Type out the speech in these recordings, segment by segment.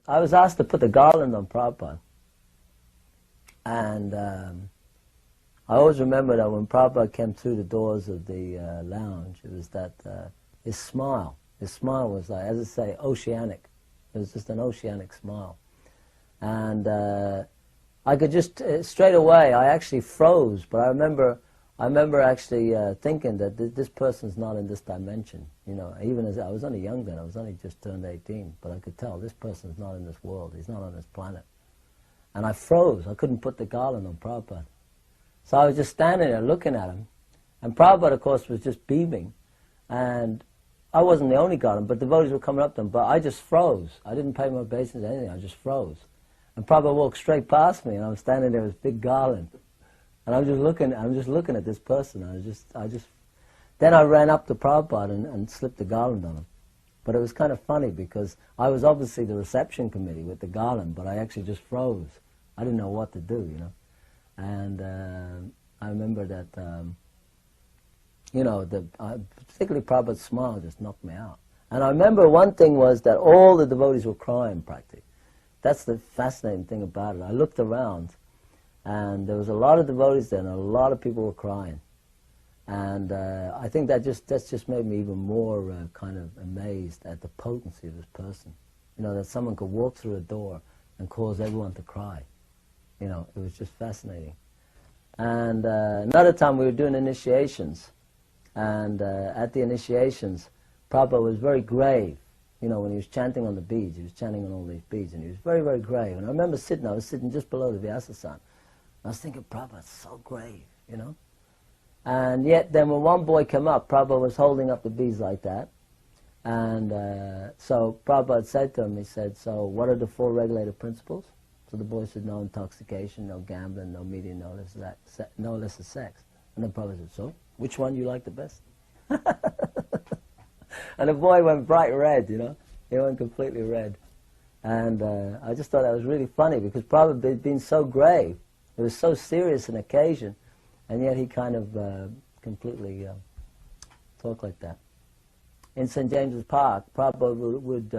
I was asked to put the garland on Prabhupada, and I always remember that when Prabhupada came through the doors of the lounge, it was that his smile was like, as I say, oceanic. It was just an oceanic smile. And I could just, straight away, I actually froze, but I remember actually thinking that this person's not in this dimension. You know, even as I was only young then, I was only just turned 18, but I could tell this person's not in this world, he's not on this planet. And I froze, I couldn't put the garland on Prabhupada. So I was just standing there looking at him, and Prabhupada, of course, was just beaming, and I wasn't the only garland, but devotees were coming up to him, but I just froze. I didn't pay my obeisance to anything, I just froze. And Prabhupada walked straight past me, and I was standing there with this big garland. And I'm just looking at this person. Then I ran up to Prabhupada and slipped the garland on him. But it was kind of funny because I was obviously the reception committee with the garland, but I actually just froze. I didn't know what to do, you know. And I remember that, particularly Prabhupada's smile just knocked me out. And I remember one thing was that all the devotees were crying practically. That's the fascinating thing about it. I looked around, and there was a lot of devotees there, and a lot of people were crying. And I think that's just made me even more kind of amazed at the potency of this person. You know, that someone could walk through a door and cause everyone to cry. You know, it was just fascinating. And another time we were doing initiations, and at the initiations, Prabhupada was very grave. You know, when he was chanting on the beads, he was chanting on all these beads, and he was very, very grave. And I remember I was sitting just below the Vyasa-san. I was thinking, Prabhupada's so grave, you know. And yet, then when one boy came up, Prabhupada was holding up the beads like that. And so Prabhupada said to him, he said, so what are the 4 regulated principles? So the boy said, no intoxication, no gambling, no meeting, no illicit sex. And then Prabhupada said, so, which one do you like the best? And the boy went bright red, you know. He went completely red. And I just thought that was really funny because Prabhupada had been so grave. It was so serious an occasion, and yet he kind of completely talked like that. In St. James's Park, Prabhupada would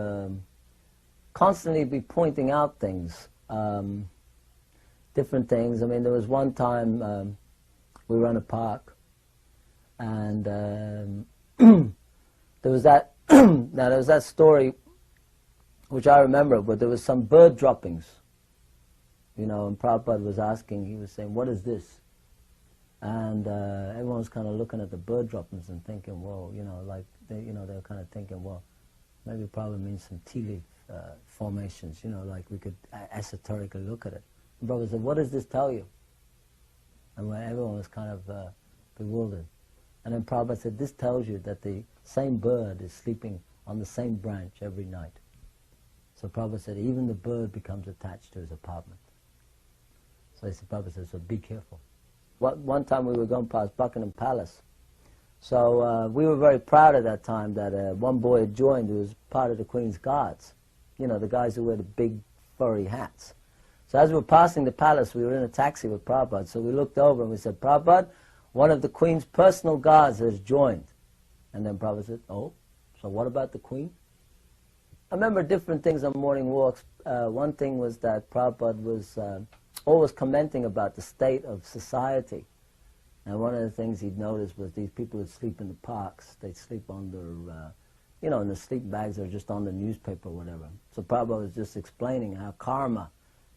constantly be pointing out things, different things. I mean, there was one time we were in a park, and there was that now there was that story which I remember, but there was some bird droppings, you know, and Prabhupada was asking, he was saying, what is this? And everyone was kind of looking at the bird droppings and thinking, well, you know, like, they were kind of thinking, well, maybe it probably means some tea leaf formations, you know, like we could esoterically look at it. And Prabhupada said, what does this tell you? And everyone was kind of bewildered. And then Prabhupada said, this tells you that the same bird is sleeping on the same branch every night. So Prabhupada said, even the bird becomes attached to his apartment. So Prabhupada said, so be careful. One time we were going past Buckingham Palace. So we were very proud at that time that one boy had joined who was part of the Queen's Guards. You know, the guys who wear the big furry hats. So as we were passing the palace, we were in a taxi with Prabhupada. So we looked over and we said, Prabhupada, one of the Queen's personal guards has joined. And then Prabhupada said, oh, so what about the Queen? I remember different things on morning walks. One thing was that Prabhupada was always commenting about the state of society. And one of the things he'd noticed was these people would sleep in the parks. They'd sleep under, you know, in the sleep bags or just on the newspaper or whatever. So Prabhupada was just explaining how karma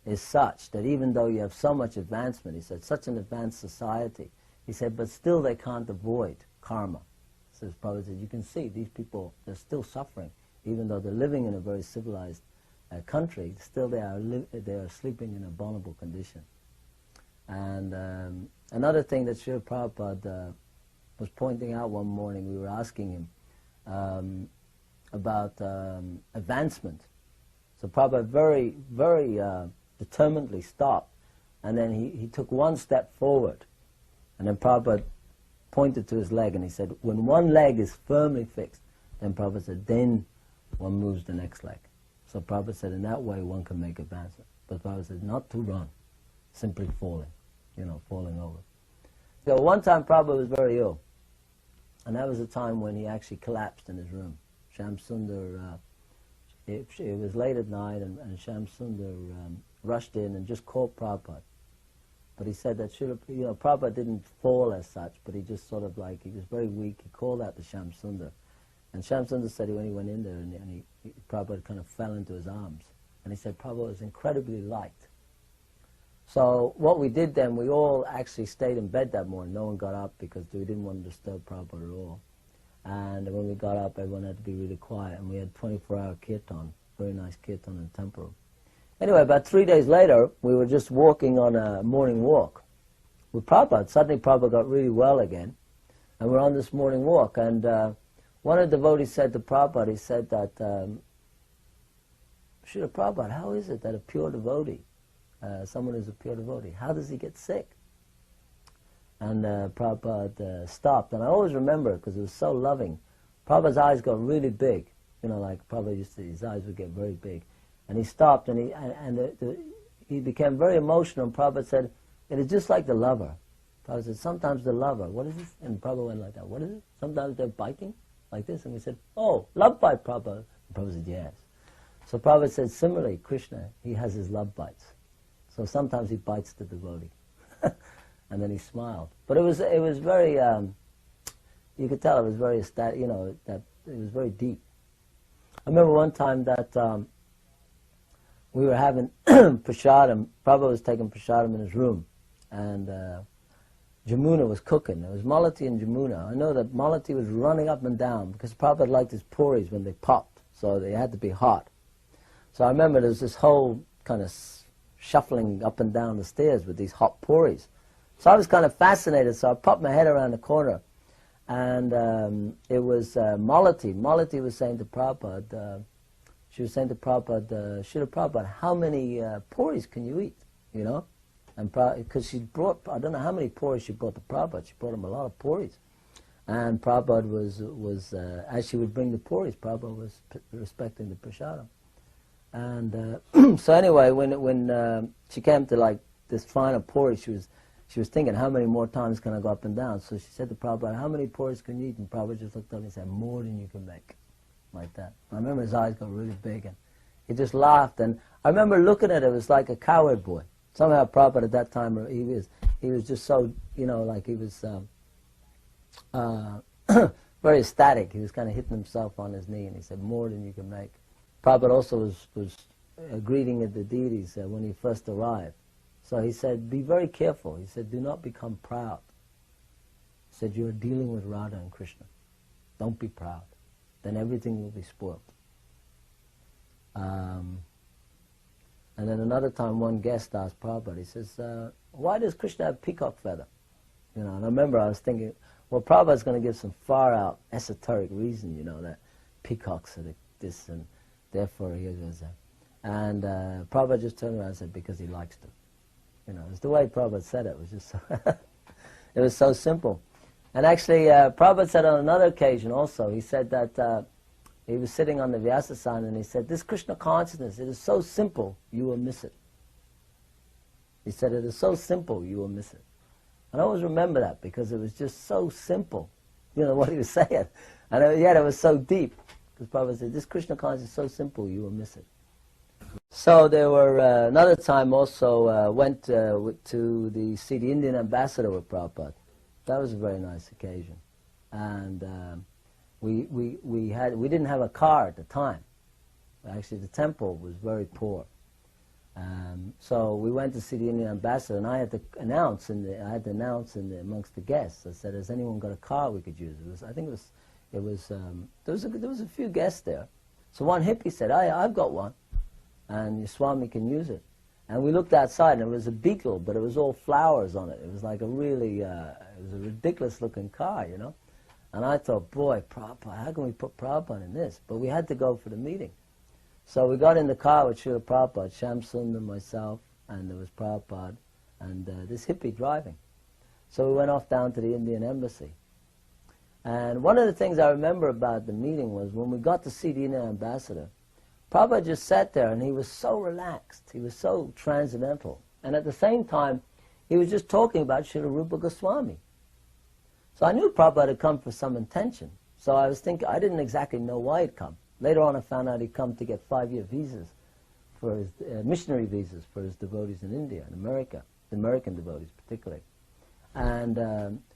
is such that even though you have so much advancement, he said, such an advanced society, he said, but still they can't avoid karma. So Prabhupada said, you can see these people, they're still suffering. Even though they're living in a very civilized country, still they are sleeping in a vulnerable condition. And another thing that Srila Prabhupada was pointing out one morning, we were asking him about advancement. So Prabhupada very, very determinedly stopped, and then he took one step forward, and then Prabhupada pointed to his leg, and he said, when one leg is firmly fixed, then Prabhupada said, then one moves the next leg. So Prabhupada said, in that way one can make advancement. But Prabhupada said, not to run, simply falling, you know, falling over. So one time Prabhupada was very ill, and that was a time when he actually collapsed in his room. Shyam Sundar it was late at night, and Shyam Sundar rushed in and just caught Prabhupada. But he said that Prabhupada didn't fall as such, but he just sort of like, he was very weak. He called out to Shyam Sundar. And Shyam Sundar said when he went in there, and Prabhupada kind of fell into his arms. And he said Prabhupada was incredibly light. So what we did then, we all actually stayed in bed that morning. No one got up because we didn't want to disturb Prabhupada at all. And when we got up, everyone had to be really quiet. And we had 24-hour kirtan, very nice kirtan in the temple room. Anyway, about 3 days later, we were just walking on a morning walk with Prabhupada. Suddenly Prabhupada got really well again. And we're on this morning walk. And one of the devotees said to Prabhupada, he said that, Srila Prabhupada, how is it that a pure devotee, someone who's a pure devotee, how does he get sick? And Prabhupada stopped. And I always remember it because it was so loving. Prabhupada's eyes got really big. Like Prabhupada used to, his eyes would get very big. And he stopped, and he became very emotional. And Prabhupada said, it is just like the lover. Prabhupada said, sometimes the lover, what is this? And Prabhupada went like that, what is it? Sometimes they're biting, like this. And we said, oh, love bite, Prabhupada. And Prabhupada said, yes. So Prabhupada said, similarly, Krishna, he has his love bites. So sometimes he bites the devotee. And then he smiled. But it was very, you could tell it was very, that it was very deep. I remember one time that we were having prasadam. Prabhupada was taking prasadam in his room, and Jamuna was cooking. It was Malati and Jamuna. I know that Malati was running up and down because Prabhupada liked his puris when they popped, so they had to be hot. So I remember there was this whole kind of shuffling up and down the stairs with these hot puris. So I was kind of fascinated, so I popped my head around the corner, and it was Malati. Malati was saying to Prabhupada, she was saying to Prabhupada, Srila Prabhupada, how many puris can you eat? And because she brought, I don't know how many puris she brought to Prabhupada. She brought him a lot of puris. And Prabhupada was as she would bring the puris, Prabhupada was respecting the prasadam. And so anyway, when she came to like this final puri, she was thinking, how many more times can I go up and down? So she said to Prabhupada, how many puris can you eat? And Prabhupada just looked up and said, more than you can make. Like that. I remember his eyes got really big, and he just laughed. And I remember looking at it, it was like a coward boy. Somehow Prabhupada at that time, he was just so, like he was very ecstatic. He was kind of hitting himself on his knee, and he said, more than you can make. Prabhupada also was greeting the deities when he first arrived. So he said, be very careful. He said, do not become proud. He said, you are dealing with Radha and Krishna. Don't be proud. Then everything will be spoiled. And then another time one guest asked Prabhupada, he says, why does Krishna have peacock feather? And I remember I was thinking, well, Prabhupada's going to give some far-out esoteric reason, that peacocks are this, and therefore he goes there. And Prabhupada just turned around and said, because he likes to. It's the way Prabhupada said it. It was just so it was so simple. And actually, Prabhupada said on another occasion also, he said that he was sitting on the Vyasasana, and he said, this Krishna consciousness, it is so simple, you will miss it. He said, it is so simple, you will miss it. And I always remember that, because it was just so simple, what he was saying. And yet it was so deep, because Prabhupada said, this Krishna consciousness is so simple, you will miss it. So there were, another time also, went to see the Indian ambassador with Prabhupada. That was a very nice occasion, and we didn't have a car at the time. Actually, the temple was very poor, so we went to see the Indian ambassador, and I had to announce amongst the guests. I said, "Has anyone got a car we could use?" There was a few guests there. So one hippie said, "I've got one, and your Swami can use it." And we looked outside, and it was a beetle, but it was all flowers on it. It was like a really, it was a ridiculous-looking car, And I thought, boy, Prabhupada, how can we put Prabhupada in this? But we had to go for the meeting. So we got in the car with Srila Prabhupada, Shyam Sundar, myself, and there was Prabhupada, and this hippie driving. So we went off down to the Indian embassy. And one of the things I remember about the meeting was when we got to see the Indian ambassador, Prabhupada just sat there, and he was so relaxed. He was so transcendental. And at the same time, he was just talking about Srila Rupa Goswami. So I knew Prabhupada had come for some intention. So I was thinking, I didn't exactly know why he'd come. Later on I found out he'd come to get 5-year visas for his missionary visas for his devotees in India and America, the American devotees particularly. And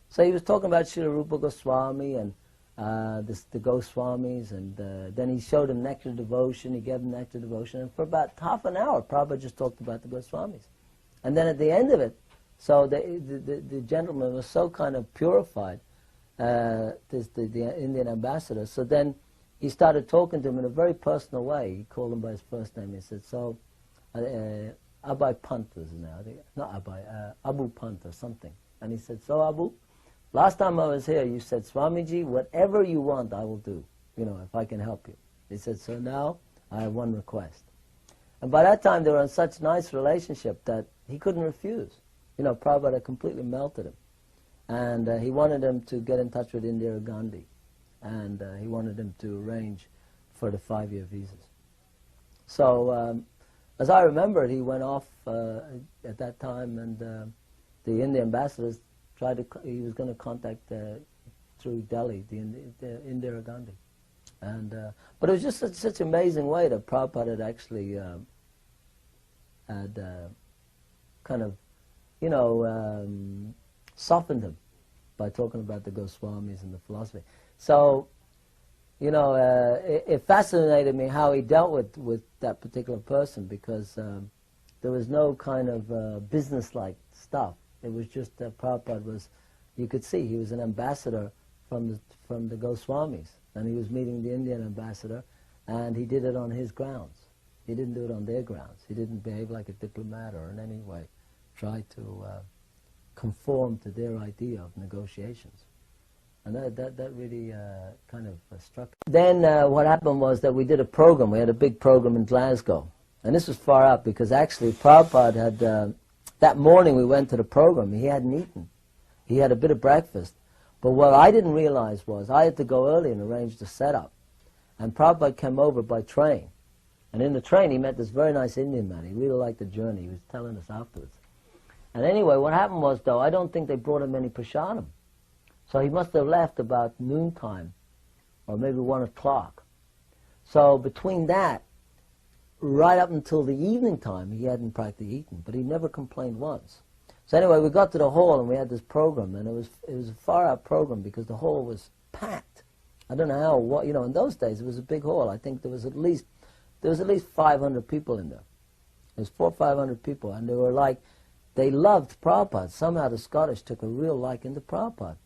so he was talking about Srila Rupa Goswami and the Goswamis, and then he showed him nectar devotion, he gave him nectar devotion, and for about half an hour Prabhupada just talked about the Goswamis. And then at the end of it, so the gentleman was so kind of purified, the Indian ambassador, so then he started talking to him in a very personal way. He called him by his first name. He said, so, Abai Pant was his name, not Abai, Abu Pant or something. And he said, so Abu, last time I was here, you said, Swamiji, whatever you want, I will do, if I can help you. He said, so now I have one request. And by that time, they were in such nice relationship that he couldn't refuse. Prabhupada had completely melted him. And he wanted him to get in touch with Indira Gandhi. And he wanted him to arrange for the 5-year visas. So, as I remember it, he went off at that time, and the Indian ambassadors he was going to contact through Delhi, the Indira Gandhi. And but it was just such an amazing way that Prabhupada had actually kind of, softened him by talking about the Goswamis and the philosophy. So, it fascinated me how he dealt with that particular person, because there was no kind of business-like stuff. It was just that Prabhupada was, you could see, he was an ambassador from the Goswamis, and he was meeting the Indian ambassador, and he did it on his grounds. He didn't do it on their grounds. He didn't behave like a diplomat or in any way try to conform to their idea of negotiations. And that really kind of struck me. Then what happened was that we did a program. We had a big program in Glasgow. And this was far out, because actually Prabhupada had, that morning we went to the program. He hadn't eaten. He had a bit of breakfast. But what I didn't realize was I had to go early and arrange the setup. And Prabhupada came over by train. And in the train he met this very nice Indian man. He really liked the journey. He was telling us afterwards. And anyway, what happened was, though, I don't think they brought him any prasadam. So he must have left about noontime, or maybe 1 o'clock. So between that, right up until the evening time, he hadn't practically eaten, but he never complained once. So anyway, we got to the hall and we had this program, and it was a far-out program because the hall was packed. I don't know how, in those days it was a big hall. I think there was at least 500 people in there. There was 400 or 500 people, and they loved Prabhupada. Somehow the Scottish took a real liking to Prabhupada.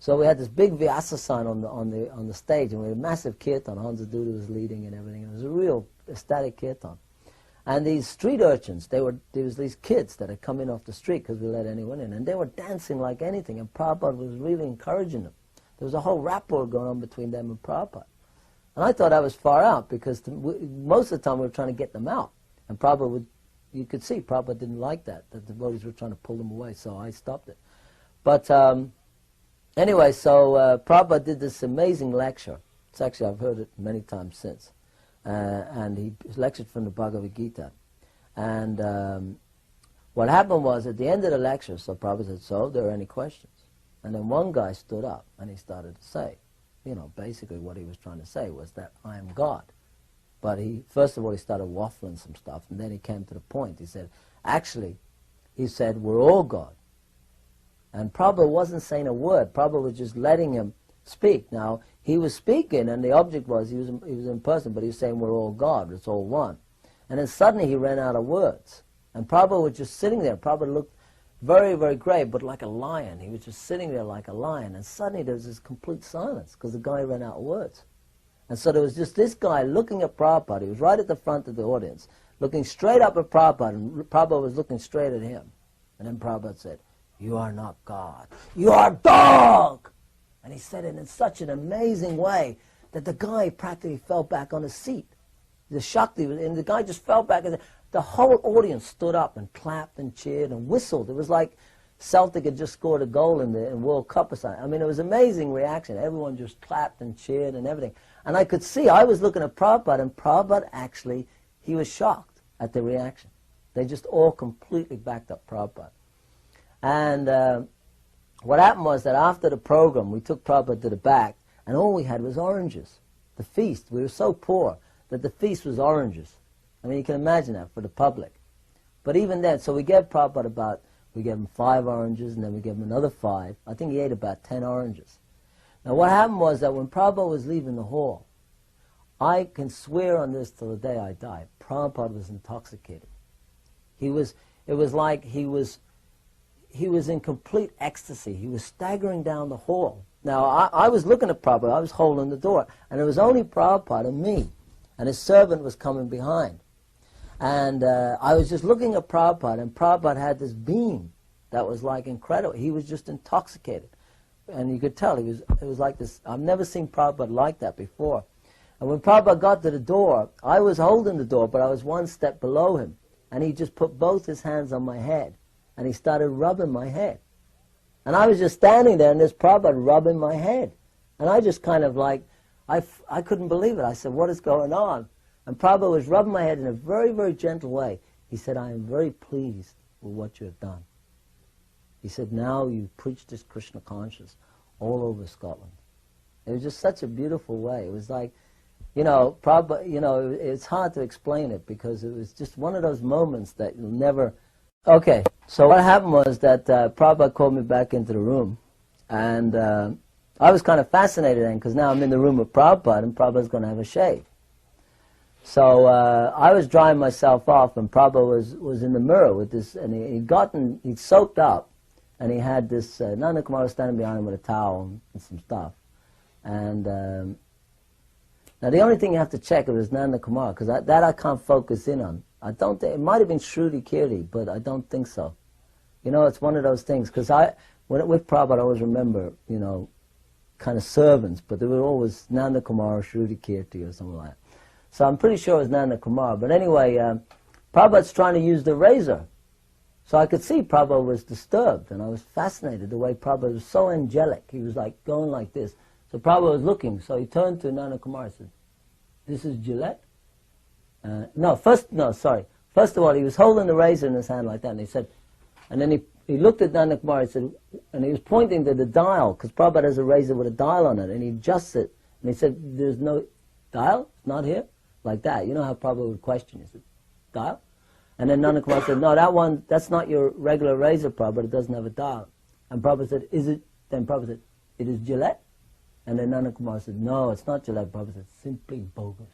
So we had this big Vyasa sign on the stage, and we had a massive kirtan. Hansa Duda was leading and everything. It was a real ecstatic kirtan. And these street urchins, there was these kids that had come in off the street because we let anyone in, and they were dancing like anything, and Prabhupada was really encouraging them. There was a whole rapport going on between them and Prabhupada. And I thought I was far out, because most of the time we were trying to get them out. And Prabhupada you could see Prabhupada didn't like that the devotees were trying to pull them away, so I stopped it. But anyway, so Prabhupada did this amazing lecture. It's actually, I've heard it many times since. And he lectured from the Bhagavad Gita. And what happened was, at the end of the lecture, so Prabhupada said, so, there are any questions? And then one guy stood up and he started to say, basically what he was trying to say was that I am God. But first of all, he started waffling some stuff, and then he came to the point. He said, actually, he said, we're all God. And Prabhupada wasn't saying a word. Prabhupada was just letting him speak. Now, he was speaking, and the object was, he was in person, but he was saying we're all God, it's all one. And then suddenly he ran out of words. And Prabhupada was just sitting there. Prabhupada looked very, very grave, but like a lion. He was just sitting there like a lion. And suddenly there was this complete silence, because the guy ran out of words. And so there was just this guy looking at Prabhupada. He was right at the front of the audience, looking straight up at Prabhupada, and Prabhupada was looking straight at him. And then Prabhupada said, you are not God. You are dog! And he said it in such an amazing way that the guy practically fell back on his seat. The Shakti, and the guy just fell back. And the whole audience stood up and clapped and cheered and whistled. It was like Celtic had just scored a goal in the World Cup or something. I mean, it was an amazing reaction. Everyone just clapped and cheered and everything. And I could see, I was looking at Prabhupada, and Prabhupada actually, he was shocked at the reaction. They just all completely backed up Prabhupada. And what happened was that after the program, we took Prabhupada to the back, and all we had was oranges. the feast. We were so poor that the feast was oranges. I mean, you can imagine that for the public. But even then, so we gave Prabhupada we gave him 5 oranges, and then we gave him another 5. I think he ate about 10 oranges. Now what happened was that when Prabhupada was leaving the hall, I can swear on this till the day I die, Prabhupada was intoxicated. It was like he was in complete ecstasy. He was staggering down the hall. Now I was looking at Prabhupada, I was holding the door, and it was only Prabhupada and me, and his servant was coming behind. And I was just looking at Prabhupada, and Prabhupada had this beam that was like incredible. He was just intoxicated. And you could tell, it was like this. I've never seen Prabhupada like that before. And when Prabhupada got to the door, I was holding the door, but I was one step below him. And he just put both his hands on my head, and he started rubbing my head. And I was just standing there, and this Prabhupada rubbing my head. And I just kind of like, I couldn't believe it. I said, what is going on? And Prabhupada was rubbing my head in a very, very gentle way. He said, I am very pleased with what you have done. He said, now you preach this Krishna consciousness all over Scotland. It was just such a beautiful way. It was like, Prabhupada, it's hard to explain it because it was just one of those moments that you'll never... Okay, so what happened was that Prabhupada called me back into the room, and I was kind of fascinated then because now I'm in the room with Prabhupada, and Prabhupada's going to have a shave. So I was drying myself off, and Prabhupada was in the mirror with this, and he'd soaked up, and he had this, Nanda Kumar was standing behind him with a towel and some stuff. And now the only thing you have to check if it's Nanda Kumar, because that I can't focus in on. I don't think, it might have been Shruti Kirti, but I don't think so. It's one of those things, because with Prabhupada I always remember, kind of servants, but they were always Nanda Kumar or Shruti Kirti or something like that. So I'm pretty sure it was Nanda Kumar. But anyway, Prabhupada's trying to use the razor. So I could see Prabhupada was disturbed, and I was fascinated the way Prabhupada was so angelic. He was like going like this. So Prabhupada was looking, so he turned to Nanda Kumar and said, this is Gillette? First of all, he was holding the razor in his hand like that, and he said, and then he looked at Nanda Kumar and said, and he was pointing to the dial, because Prabhupada has a razor with a dial on it, and he adjusts it, and he said, there's no dial? It's not here? Like that. You know how Prabhupada would question. He said, dial? And then Nanda Kumar said, no, that's not your regular razor, Prabhupada. It doesn't have a dial. And Prabhupada said, is it? Then Prabhupada said, it is Gillette? And then Nanda Kumar said, no, it's not Gillette. Prabhupada said, simply bogus.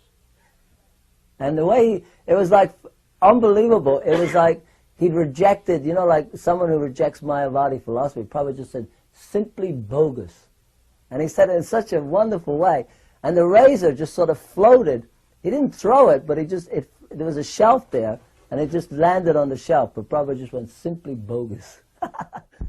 And the way it was like unbelievable. It was like he'd rejected, like someone who rejects Mayavadi philosophy. Prabhupada just said, simply bogus. And he said it in such a wonderful way. And the razor just sort of floated. He didn't throw it, but there was a shelf there, and it just landed on the shelf. But Prabhupada just went, simply bogus.